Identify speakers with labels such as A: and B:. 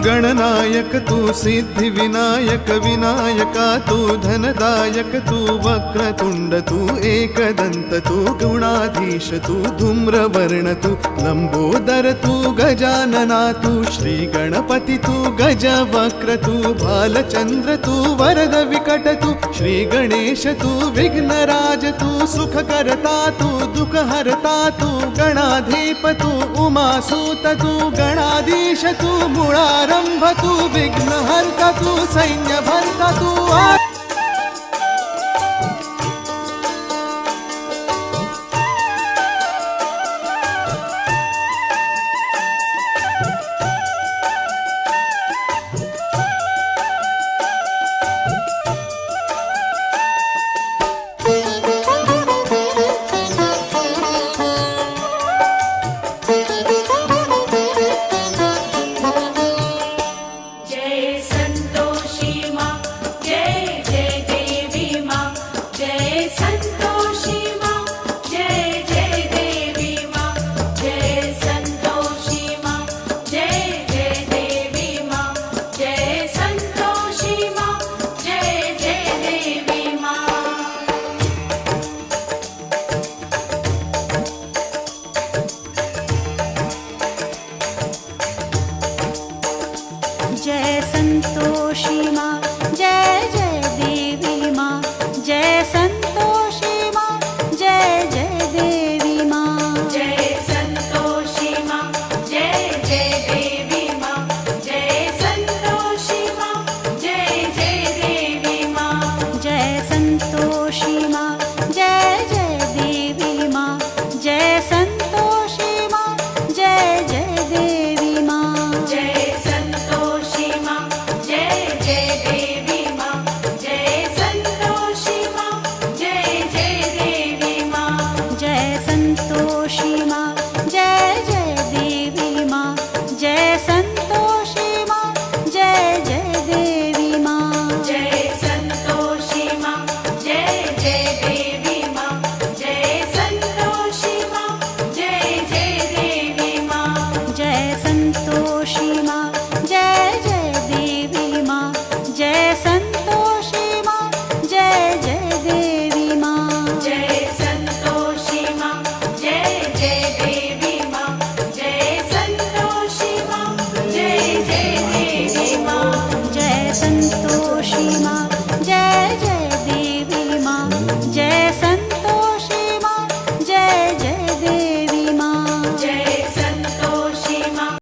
A: गणनायक तू सिद्धि विनायक विनायका तू धनदायक तू वक्रतुंड तू एकदंत तू गुणाधीश तू धूम्रवर्ण तू लंबोदर तू गजानना तू श्री गणपति तू गजवक्र तू बालचंद्र तू वरद विकट तू श्री गणेश तू विघ्नराज तू सुखकर्ता तू दुःखहर्ता तू गणाधीप तू उमासूत तू गणाधीश तू मूळारंभ तू विघ्नहर्ता तू सैन्यभर्ता तू
B: जय संतोषी माँ जय जय देवी माँ जय संतोषी माँ जय जय देवी माँ
C: जय संतोषी माँ जय जय देवी माँ जय संतोषी माँ जय जय देवी माँ
B: जय संतोषी माँ जय जय देवी माँ जय संतोषी माँ जय जय देवी माँ
C: जय संतोषी माँ जय जय देवी माँ जय संतोषी माँ जय जय देवी माँ
B: जय संतोषी माँ जय जय देवी माँ जय संतोषी माँ जय जय देवी माँ
C: जय संतोषी माँ जय जय देवी माँ जय संतोषी माँ जय जय देवी माँ
B: जय संतोषी माँ